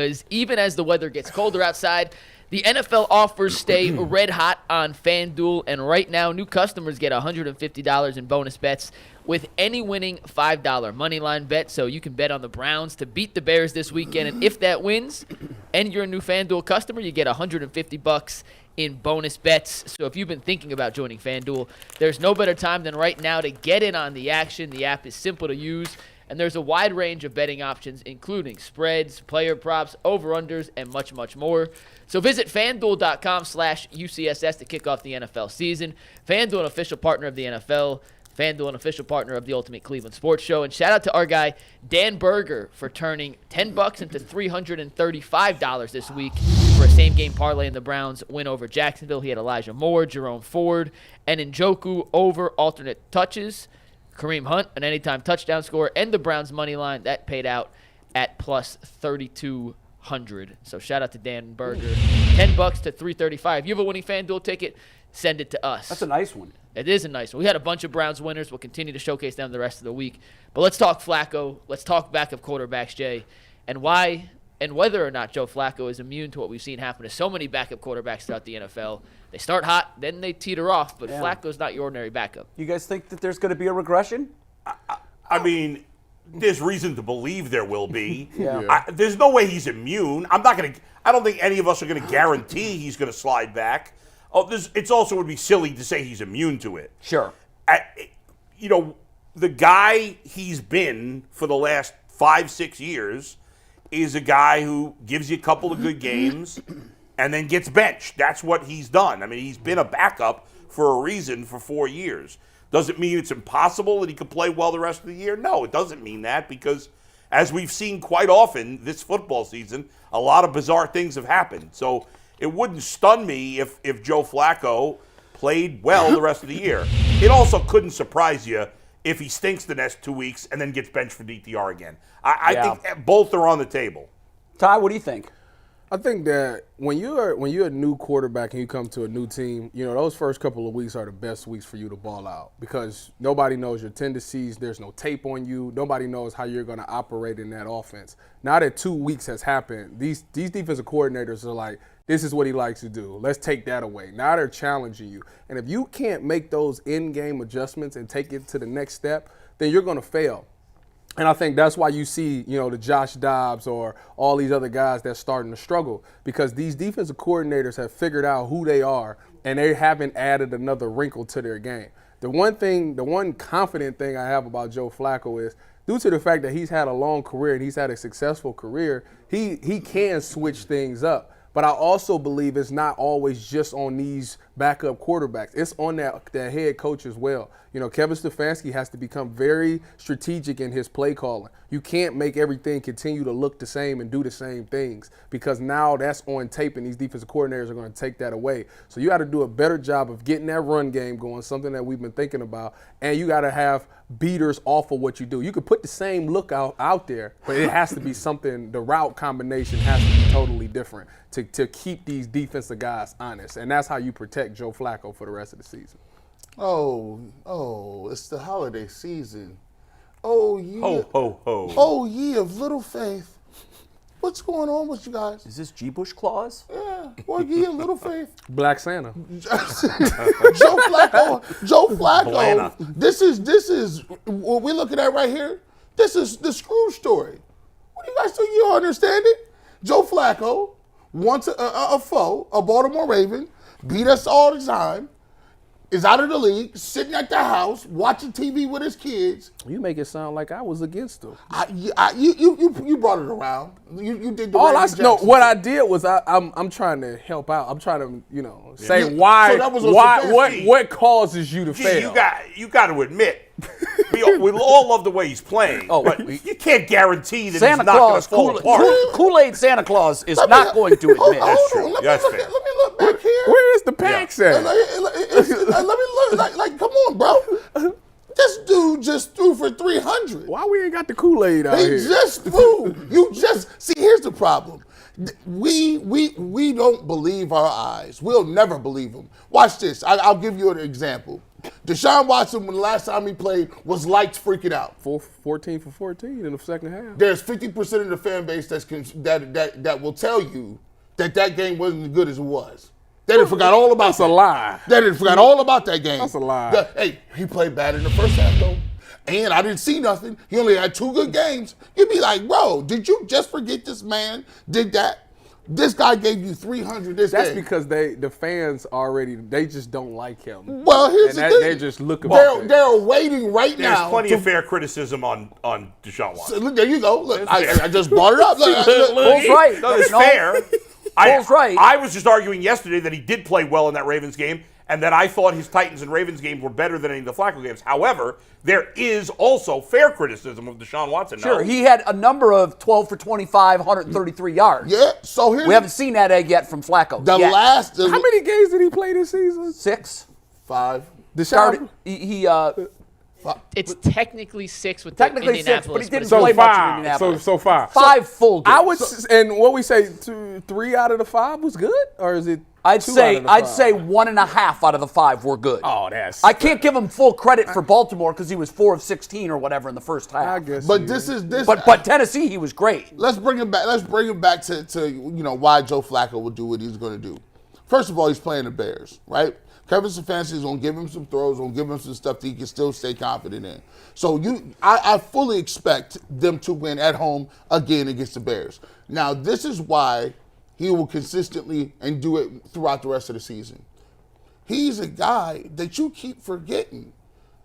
Because even as the weather gets colder outside, the NFL offers stay red hot on FanDuel, and right now new customers get $150 in bonus bets with any winning $5 moneyline bet. So you can bet on the Browns to beat the Bears this weekend, and if that wins and you're a new FanDuel customer, you get $150 in bonus bets. So if you've been thinking about joining FanDuel, there's no better time than right now to get in on the action. The app is simple to use, and there's a wide range of betting options, including spreads, player props, over-unders, and much, much more. So visit FanDuel.com/UCSS to kick off the NFL season. FanDuel, an official partner of the NFL. FanDuel, an official partner of the Ultimate Cleveland Sports Show. And shout out to our guy, Dan Berger, for turning $10 into $335 this week for a same-game parlay in the Browns win over Jacksonville. He had Elijah Moore, Jerome Ford, and Njoku over alternate touches. Kareem Hunt, an anytime touchdown scorer, and the Browns' money line, that paid out at plus 3,200. So shout out to Dan Berger. $10 to $335. If you have a winning FanDuel ticket, send it to us. That's a nice one. It is a nice one. We had a bunch of Browns winners. We'll continue to showcase them the rest of the week. But let's talk Flacco. Let's talk backup quarterbacks, Jay, and why and whether or not Joe Flacco is immune to what we've seen happen to so many backup quarterbacks throughout the NFL. They start hot, then they teeter off, but Flacco's not your ordinary backup. You guys think that there's going to be a regression? I mean, there's reason to believe there will be. Yeah. There's no way he's immune. I don't think any of us are going to guarantee he's going to slide back. It's also would be silly to say he's immune to it. Sure. The guy he's been for the last 5-6 years is a guy who gives you a couple of good games and then gets benched. That's what he's done. I mean, he's been a backup for a reason for 4 years. Does it mean it's impossible that he could play well the rest of the year? No, it doesn't mean that, because as we've seen quite often this football season, a lot of bizarre things have happened. So it wouldn't stun me if Joe Flacco played well the rest of the year. It also couldn't surprise you if he stinks the next 2 weeks and then gets benched for DTR again. I think both are on the table. Ty, what do you think? I think that when you're a new quarterback and you come to a new team, those first couple of weeks are the best weeks for you to ball out, because nobody knows your tendencies. There's no tape on you. Nobody knows how you're going to operate in that offense. Now that 2 weeks has happened, these defensive coordinators are like, this is what he likes to do. Let's take that away. Now they're challenging you. And if you can't make those in-game adjustments and take it to the next step, then you're going to fail. And I think that's why you see, the Josh Dobbs or all these other guys that's starting to struggle, because these defensive coordinators have figured out who they are, and they haven't added another wrinkle to their game. The one confident thing I have about Joe Flacco is, due to the fact that he's had a long career and he's had a successful career, he can switch things up. But I also believe it's not always just on these backup quarterbacks. It's on that head coach as well. Kevin Stefanski has to become very strategic in his play calling. You can't make everything continue to look the same and do the same things, because now that's on tape and these defensive coordinators are going to take that away. So you got to do a better job of getting that run game going, something that we've been thinking about, and you got to have beaters off of what you do. You could put the same look out there, but it has to be something, the route combination has to be totally different to keep these defensive guys honest. And that's how you protect Joe Flacco for the rest of the season. Oh, it's the holiday season. Oh, yeah. Ho, ho, ho. Oh, ye of little faith. What's going on with you guys? Is this G-Bush clause? Yeah, well, ye of little faith. Black Santa. Joe Flacco. Blana. This is what we're looking at right here. This is the Scrooge story. What do you guys think? You don't understand it? Joe Flacco wants a foe, a Baltimore Raven, beat us all the time, is out of the league, sitting at the house, watching TV with his kids. You make it sound like I was against him. You brought it around. You did the what I did was I'm trying to help out. I'm trying to say why So that was on what causes you to fail. You got to admit, we all love the way he's playing, but you can't guarantee that Santa he's not going Claus, to fall apart. Kool-Aid Santa Claus is not going to admit. That's true. Let me look back here. Where is the packs at? Let me look. Like, come on, bro. This dude just threw for 300. Why we ain't got the Kool-Aid out here? He just threw. See. Here's the problem. We don't believe our eyes. We'll never believe them. Watch this. I'll give you an example. Deshaun Watson, when the last time he played, was lights freaking out. 14 for 14 in the second half. There's 50% of the fan base that will tell you that game wasn't as good as it was. They done forgot all about that. That's a lie. They done forgot all about that game. That's a lie. Hey, he played bad in the first half, though. And I didn't see nothing. He only had 2 good games. You'd be like, bro, did you just forget this man did that? This guy gave you 300 this That's game. because the fans already, they just don't like him. Well, here's the thing. They're just looking. They're waiting right There's now. plenty of fair criticism on Deshaun Watson. So, look, there you go. Look, I just brought it up. Look, Bull's right. No, it's No, fair. Bull's right. I was just arguing yesterday that he did play well in that Ravens game, and that I thought his Titans and Ravens games were better than any of the Flacco games. However, there is also fair criticism of Deshaun Watson. Sure, No. he had a number of 12 for 25, 133 yards. Yeah, so here's We haven't seen that egg yet from Flacco. the yet. last How many games did he play this season? 6. 5. Started. He It's technically 6 with Technically the 6, but Indianapolis. he didn't it's- play much in five. Indianapolis. So 5. 5 full games. I would, and what we say, 3 out of the 5 was good, or is it? I'd 2 say out of the I'd 5? say 1.5 out of the 5 were good. Oh, that's. I can't give him full credit for Baltimore because he was 4 of 16 or whatever in the first half. I guess. But you- this is this. But Tennessee, he was great. Let's bring it back. Let's bring it back to why Joe Flacco will do what he's going to do. First of all, he's playing the Bears, right? Kevin Stefanski is going to give him some throws, going to give him some stuff that he can still stay confident in. So I fully expect them to win at home again against the Bears. Now, this is why he will consistently and do it throughout the rest of the season. He's a guy that you keep forgetting.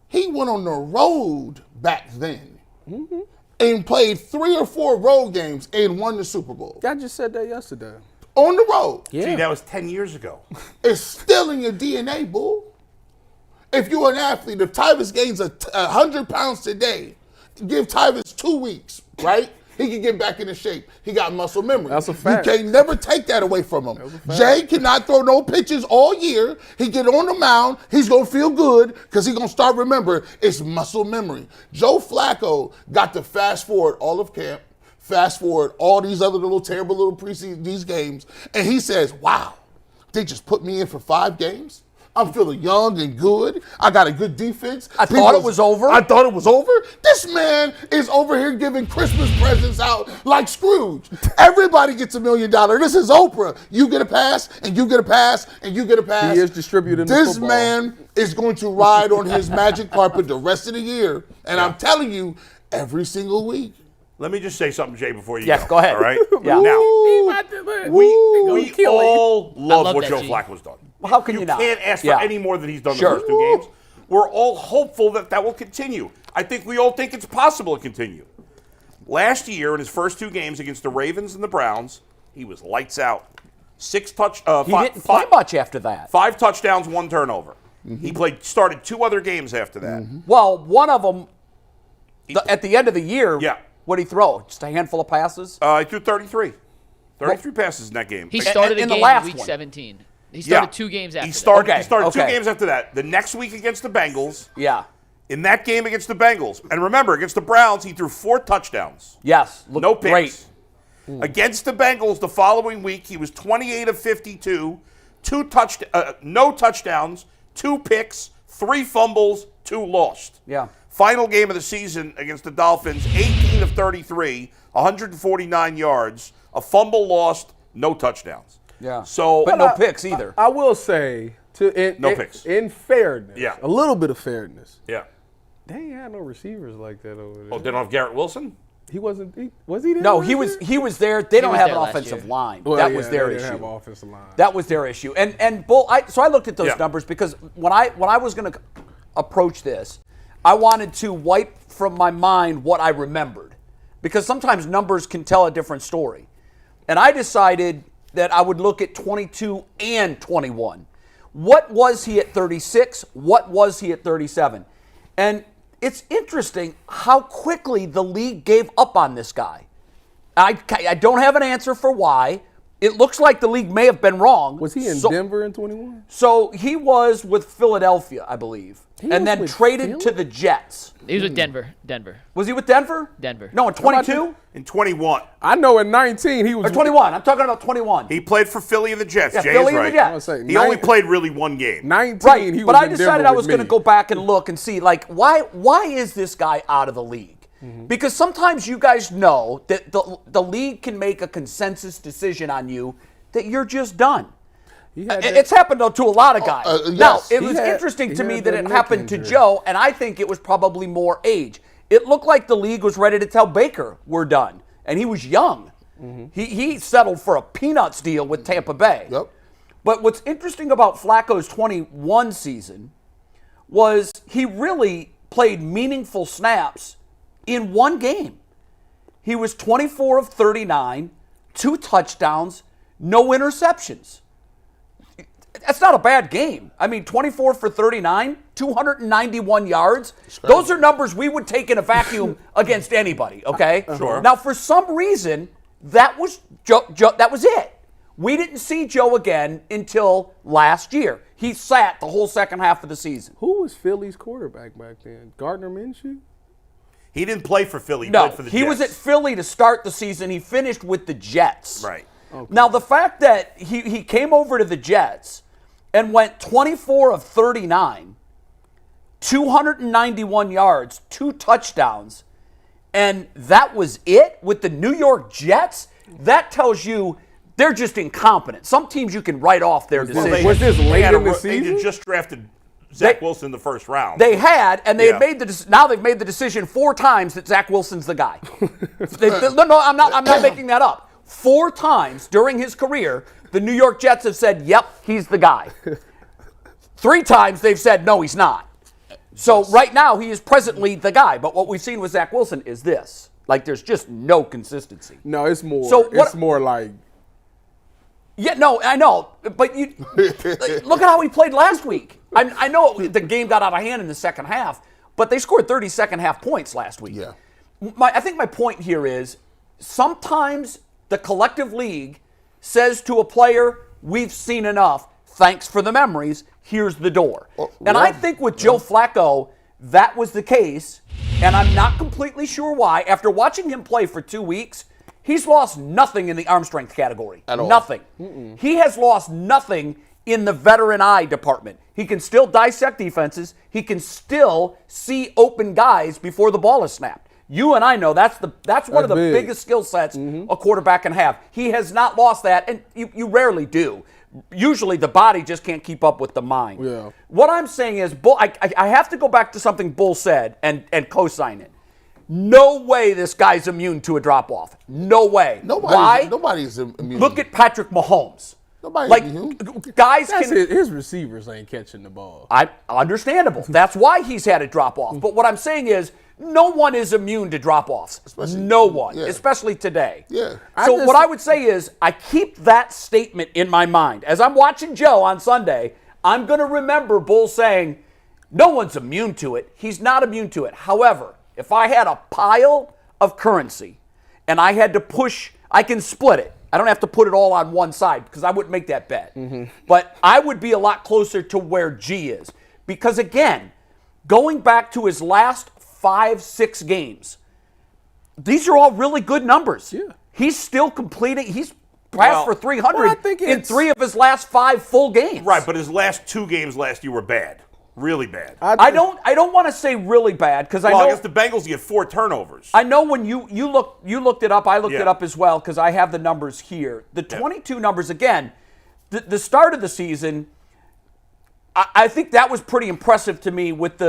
He went on the road back then and played 3 or 4 road games and won the Super Bowl. I just said that yesterday. On the road. Yeah. See, that was 10 years ago. It's still in your DNA, bull. If you're an athlete, if Tyvus gains 100 pounds today, give Tyvus 2 weeks, right? He can get back into shape. He got muscle memory. That's a fact. You can't never take that away from him. Jay cannot throw no pitches all year. He get on the mound. He's going to feel good because he's going to start remember it's muscle memory. Joe Flacco got to fast forward all of camp, fast forward all these other little terrible little preseason these games, and he says, wow, they just put me in for 5 games? I'm feeling young and good. I got a good defense. I thought it was over. I thought it was over. This man is over here giving Christmas presents out like Scrooge. Everybody gets $1 million. This is Oprah. You get a pass, and you get a pass, and you get a pass. He is distributing the This football. man is going to ride on his magic carpet the rest of the year. And I'm telling you, every single week. Let me just say something, Jay, before you Yes, go ahead. All right? Yeah. Now, we all love love what that, Joe G. Flacco's done. Well, how can you not? can't ask for Yeah. any more than he's done Sure. the first 2 games. We're all hopeful that will continue. I think we all think it's possible to continue. Last year, in his first 2 games against the Ravens and the Browns, he was lights out. He didn't play much after that. 5 touchdowns, 1 turnover. He started 2 other games after that. Well, one of them, at the end of the year, Yeah. what did he throw? Just a handful of passes? He threw 33. 33 passes in that game. He started in a the game last in week one. 17. He started 2 games after He started Okay, 2 okay. games after that. The next week against the Bengals, Yeah. in that game against the Bengals, and remember, against the Browns, he threw 4 touchdowns. Yes. Looked No picks. great. Against the Bengals the following week, he was 28 of 52, no touchdowns, 2 picks, 3 fumbles, 2 lost. Yeah. Final game of the season against the Dolphins, 18 of 33, 149 yards, a fumble lost, no touchdowns. Yeah. So, But no picks either. I will say, No picks. In fairness, Yeah. a little bit of fairness. yeah. They ain't had no receivers like that over there. Oh, they don't have Garrett Wilson? He wasn't. Was he there? No, last he was year? there. They don't was have there an last offensive year. line. Well, that yeah, was their they didn't issue. have offensive line. That was their issue. And Bull, so I looked at those Yeah. numbers because when I was going to approach this, I wanted to wipe from my mind what I remembered because sometimes numbers can tell a different story. And I decided that I would look at 22 and 21. What was he at 36? What was he at 37? And it's interesting how quickly the league gave up on this guy. I don't have an answer for why, it looks like the league may have been wrong. Was he in So- Denver in 21? So he was with Philadelphia, I believe, He and was then with traded Philly? to the Jets. He was with Denver. Was he with Denver? Denver. No, in 22 In 21, I know in 19 he was or 21. I'm talking about 21. he played for Philly and the Jets. Yeah, Jay Philly is and right. the I was Jets. saying, He only played really one game. 19. Right, He was but I in decided Denver I was with going to me. go back and look and see, like, why is this guy out of the league? Because sometimes you guys know that the league can make a consensus decision on you that you're just done. He had It's happened to a lot of guys. Now, yes. it He was had- interesting he to me had that that it neck happened to injury. Joe, and I think it was probably more age. It looked like the league was ready to tell Baker, we're done. And he was young. He settled for a peanuts deal with Tampa Bay. Yep. But what's interesting about Flacco's 21 season was he really played meaningful snaps in one game. He was 24 of 39, 2 touchdowns, no interceptions. That's not a bad game. I mean, 24 for 39, 291 yards. Those are numbers we would take in a vacuum against anybody, okay? Sure. Now, for some reason, that was that was it. We didn't see Joe again until last year. He sat the whole second half of the season. Who was Philly's quarterback back then? Gardner Minshew? He didn't play for Philly. He No, played for the he Jets. was at Philly to start the season. He finished with the Jets. Right. Now, the fact that he came over to the Jets and went 24 of 39, 291 yards, 2 touchdowns, and that was it with the New York Jets, that tells you they're just incompetent. Some teams you can write off their decisions. Was this They late had in the they season? just drafted Zach They- Wilson in the first round. They had, and they Yeah. had made now they've made the decision 4 times that Zach Wilson's the guy. No, I'm not making that up. 4 times during his career, the New York Jets have said, "Yep, he's the guy." 3 times they've said, "No, he's not." So right now he is presently the guy. But what we've seen with Zach Wilson is this: like there's just no consistency. No, it's more. So what- it's more like Yeah, no, I know, but you look at how he played last week. I know the game got out of hand in the second half, but they scored 30 second half points last week. Yeah. I think my point here is sometimes the collective league says to a player, "We've seen enough. Thanks for the memories. Here's the door." And I think with Joe Flacco, that was the case, and I'm not completely sure why. After watching him play for 2 weeks, he's lost nothing in the arm strength category. At all. Nothing. He has lost nothing in the veteran eye department. He can still dissect defenses. He can still see open guys before the ball is snapped. You and I know that's one of the big. biggest skill sets a quarterback can have. He has not lost that, and you rarely do. Usually the body just can't keep up with the mind. Yeah. What I'm saying is, Bull, I have to go back to something Bull said and co-sign it. No way this guy's immune to a drop-off. No way. Why? Nobody's immune. Look at Patrick Mahomes. Nobody's Like, immune. guys that's can... his receivers ain't catching the ball. Understandable. That's why he's had a drop-off. But what I'm saying is, no one is immune to drop-offs. No one, yeah. especially today. Yeah. So what I would say is, I keep that statement in my mind. As I'm watching Joe on Sunday, I'm going to remember Bull saying, no one's immune to it. He's not immune to it. However, if I had a pile of currency and I had to push, I can split it. I don't have to put it all on one side because I wouldn't make that bet. But I would be a lot closer to where G is. Because again, going back to his last 5-6 games, these are all really good numbers. Yeah. He's still completing. He's passed for 300 I think in it's- 3 of his last 5 full games. Right, but his last 2 games last year were bad. Really bad. I don't want to say really bad because I I know guess the Bengals get 4 turnovers. I know when you looked it up, I looked Yeah. it up as well because I have the numbers here. The 22 numbers again. The start of the season, I think that was pretty impressive to me. With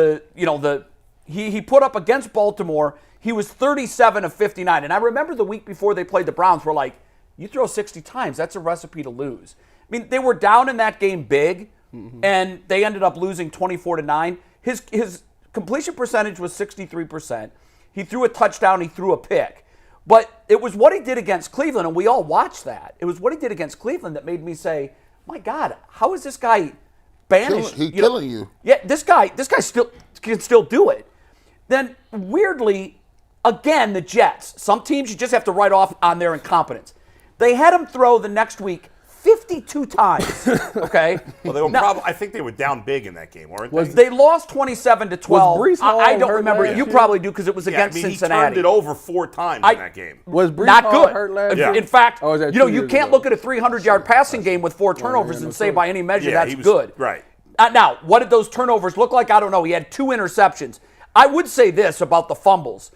he put up against Baltimore, he was 37 of 59, and I remember the week before they played the Browns, we're like, you throw 60 times, that's a recipe to lose. I mean, they were down in that game big. And they ended up losing 24-9. His completion percentage was 63%. He threw a touchdown. He threw a pick. But it was what he did against Cleveland, and we all watched that. It was what he did against Cleveland that made me say, my God, how is this guy banished? He's killing you. Yeah, this guy still can still do it. Then, weirdly, again, the Jets. Some teams you just have to write off on their incompetence. They had him throw the next week 52 times. Okay. Well, they were I think they were down big in that game, weren't they? They lost 27-12. Was Breece Hall I don't hurt remember. last You year? probably do because it was against He Cincinnati. turned it over 4 times in that game. Was Breece Not Hall good. hurt last Yeah. year? In fact, Oh, is that you know, 2 you years can't ago? look at a 300-yard passing game with 4 turnovers and say by any measure Yeah, that's he was good. right. Now, what did those turnovers look like? I don't know. He had 2 interceptions. I would say this about the fumbles.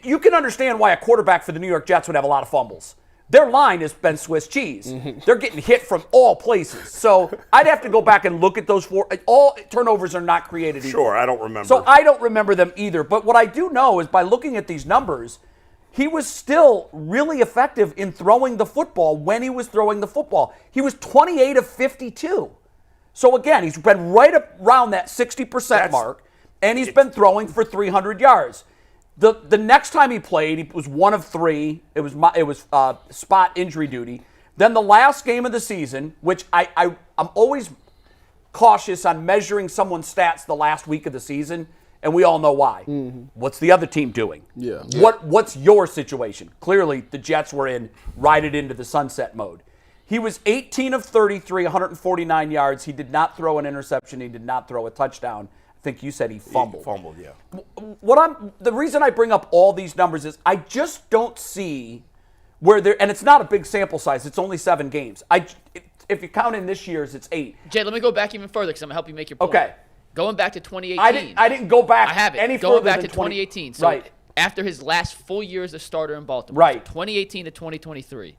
You can understand why a quarterback for the New York Jets would have a lot of fumbles. Their line has been Swiss cheese. They're getting hit from all places. So I'd have to go back and look at those 4. All turnovers are not created either. Sure, I don't remember. So I don't remember them either. But what I do know is by looking at these numbers, he was still really effective in throwing the football when he was throwing the football. He was 28 of 52. So again, he's been right around that 60% mark, and he's been throwing for 300 yards. The next time he played, he was 1 of 3. It was spot injury duty. Then the last game of the season, which I'm always cautious on measuring someone's stats the last week of the season, and we all know why. What's the other team doing? Yeah. What's your situation? Clearly, the Jets were in ride it into the sunset mode. He was 18 of 33, 149 yards. He did not throw an interception. He did not throw a touchdown. I think you said he fumbled. The reason I bring up all these numbers is I just don't see where there, and it's not a big sample size. It's only 7 games. If you count in this year's, it's 8. Jay, let me go back even further because I'm going to help you make your point. Okay. Going back to 2018. I didn't go back I have it. any Going further back than to 2018. So right. after his last full year as a starter in Baltimore, Right. so 2018 to 2023,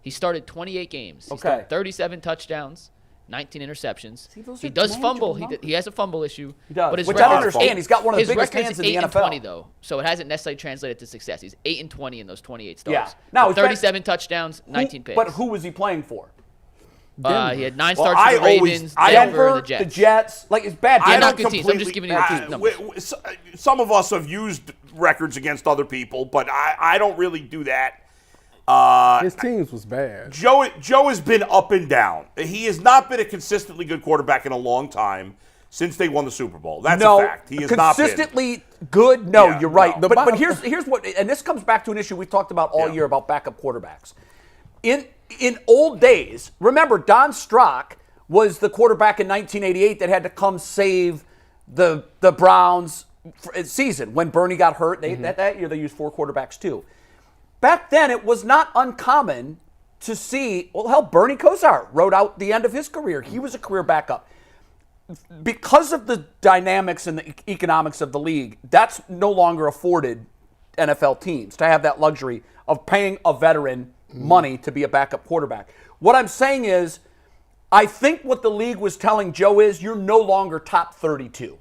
he started 28 games. He's Okay. thrown 37 touchdowns, 19 interceptions. those He are does manageable fumble. numbers. He has a fumble issue. He does, But his which I don't record- understand. He's got one of the his biggest record's hands in the 8 and NFL. 20 though, so it hasn't necessarily translated to success. He's 8 and 20 in those 28 starts. Yeah. Now, But 37 touchdowns, 19 picks. But who was he playing for? He had 9 Well, starts I for the always- Ravens, I- Denver, and Denver, the Jets. Like, it's bad. Yeah, teams. not good teams. I'm just giving you the numbers. Some of us have used records against other people, but I don't really do that. His teams was bad. Joe has been up and down. He has not been a consistently good quarterback in a long time since they won the Super Bowl. That's a fact. He has not been. Consistently good? No, Yeah, you're right. no. But here's what, and this comes back to an issue we've talked about all year about backup quarterbacks. In old days, remember Don Strock was the quarterback in 1988 that had to come save the Browns season when Bernie got hurt. That year they used 4 quarterbacks too. Back then, it was not uncommon to see, well, hell, Bernie Kosar rode out the end of his career. He was a career backup. Because of the dynamics and the economics of the league, that's no longer afforded NFL teams to have that luxury of paying a veteran money to be a backup quarterback. What I'm saying is, I think what the league was telling Joe is you're no longer top 32.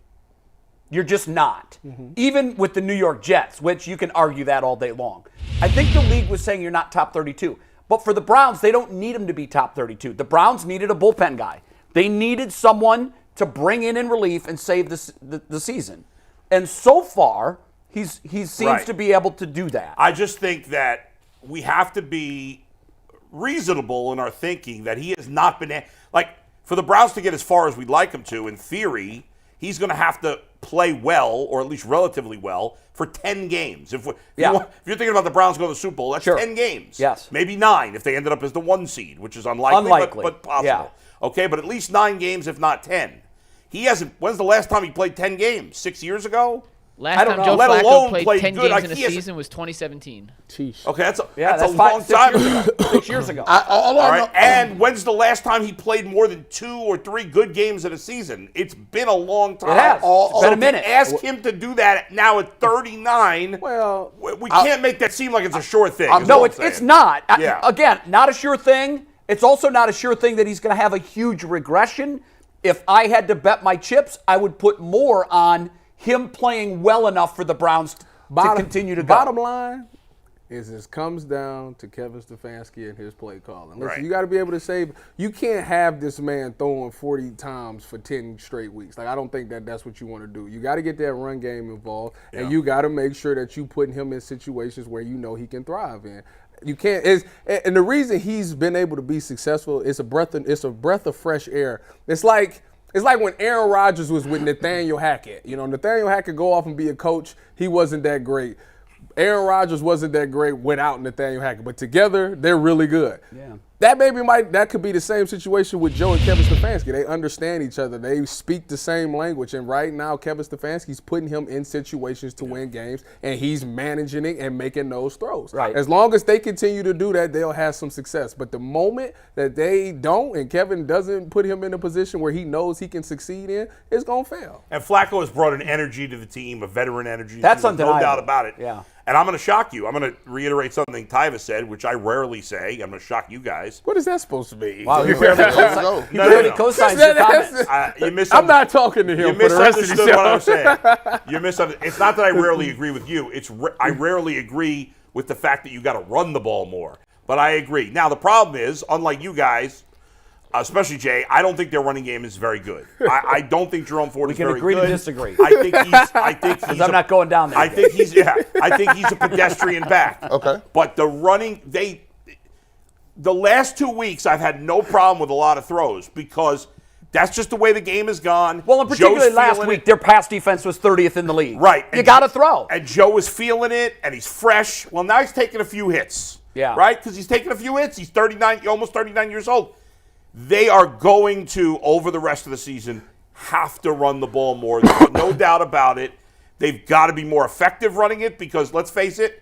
You're just not. Even with the New York Jets, which you can argue that all day long. I think the league was saying you're not top 32. But for the Browns, they don't need him to be top 32. The Browns needed a bullpen guy. They needed someone to bring in relief and save the season. And so far, he seems to be able to do that. I just think that we have to be reasonable in our thinking that he has not been like for the Browns to get as far as we'd like him to. In theory, he's going to have to play well, or at least relatively well, for 10 games. If you're thinking about the Browns going to the Super Bowl, that's 10 games. Yes. Maybe 9 if they ended up as the 1 seed, which is unlikely. But possible. Yeah. Okay, but at least 9 games, if not 10. He hasn't. When's the last time he played 10 games? 6 years ago? Last time Joe Let Flacco alone played play 10 good. games in a He hasn't- season was 2017. Sheesh. Okay, that's a 5, long 6 time years ago. ago. 6 years ago. All right, and when's the last time he played more than 2 or 3 good games in a season? It's been a long time. It has. It's been a minute. To ask him to do that now at 39, Well, we can't make that seem like it's a sure thing. is No, what I'm it's saying. not. Yeah. Again, not a sure thing. It's also not a sure thing that he's going to have a huge regression. If I had to bet my chips, I would put more on him playing well enough for the Browns to continue to go. Bottom line is this comes down to Kevin Stefanski and his play calling. Listen, Right. you got to be able to save. You can't have this man throwing 40 times for 10 straight weeks. Like, I don't think that's what you want to do. You got to get that run game involved, and you got to make sure that you putting him in situations where you know he can thrive in. You can't. And the reason he's been able to be successful is a breath of fresh air. It's like when Aaron Rodgers was with Nathaniel Hackett. You know, Nathaniel Hackett go off and be a coach. He wasn't that great. Aaron Rodgers wasn't that great without Nathaniel Hackett, but together they're really good. Yeah. That could be the same situation with Joe and Kevin Stefanski. They understand each other. They speak the same language. And right now, Kevin Stefanski's putting him in situations to win games, and he's managing it and making those throws. Right. As long as they continue to do that, they'll have some success. But the moment that they don't and Kevin doesn't put him in a position where he knows he can succeed in, it's going to fail. And Flacco has brought an energy to the team, a veteran energy. That's to the team, no undeniable. doubt about it. Yeah. And I'm going to shock you. I'm going to reiterate something Tyva said, which I rarely say. I'm going to shock you guys. What is that supposed to be? Wow, he There barely we go. co-signs your comments. You I'm not talking to him You for the rest of the misunderstood show. what I'm saying. You misunderstood. It's not that I rarely agree with you. I rarely agree with the fact that you got to run the ball more. But I agree. Now, the problem is, unlike you guys, especially Jay, I don't think their running game is very good. I don't think Jerome Ford is very good. We can agree to disagree. I think he's I'm not going down there. I think he's a pedestrian back. Okay. But the running, the last 2 weeks, I've had no problem with a lot of throws because that's just the way the game has gone. Well, in particular, Joe's last feeling week, it. their pass defense was 30th in the league. Right. You got to throw. And Joe was feeling it, and he's fresh. Well, now he's taking a few hits. Yeah. Right? Because he's taking a few hits. He's 39, almost 39 years old. They are going to, over the rest of the season, have to run the ball more. There's no doubt about it. They've got to be more effective running it because, let's face it,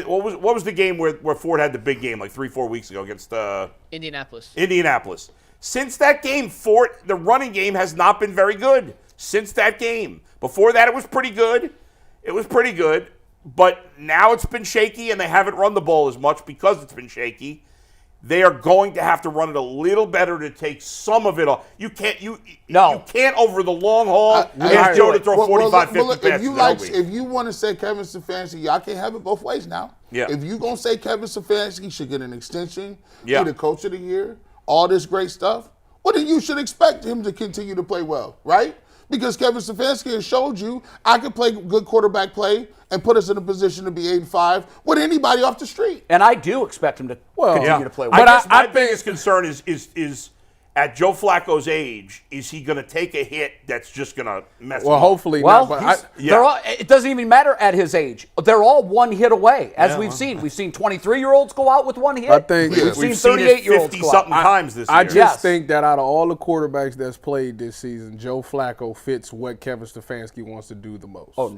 what was the game where Ford had the big game like 3-4 weeks ago against Indianapolis? Since that game, the running game has not been very good. Since that game. Before that, it was pretty good. But now it's been shaky, and they haven't run the ball as much because it's been shaky. They are going to have to run it a little better to take some of it off. You can't over the long haul ask Joe to throw 45, 50 passes. If you want to say Kevin Stefanski, y'all can't have it both ways now. Yeah. If you're going to say Kevin Stefanski should get an extension, Yeah. be the coach of the year, all this great stuff, well, then you should expect him to continue to play well, right? Because Kevin Stefanski has showed you I can play good quarterback play and put us in a position to be 8-5 with anybody off the street. And I do expect him to continue to play well. I guess my biggest concern is at Joe Flacco's age, is he going to take a hit that's just going to mess him up? Hopefully Well, not. But it doesn't even matter at his age. They're all one hit away, as we've seen. We've seen 23-year-olds go out with one hit. I think we've We've seen seen it 38-year-olds go out. 50-something times this year. I just Yes. think that out of all the quarterbacks that's played this season, Joe Flacco fits what Kevin Stefanski wants to do the most. Oh,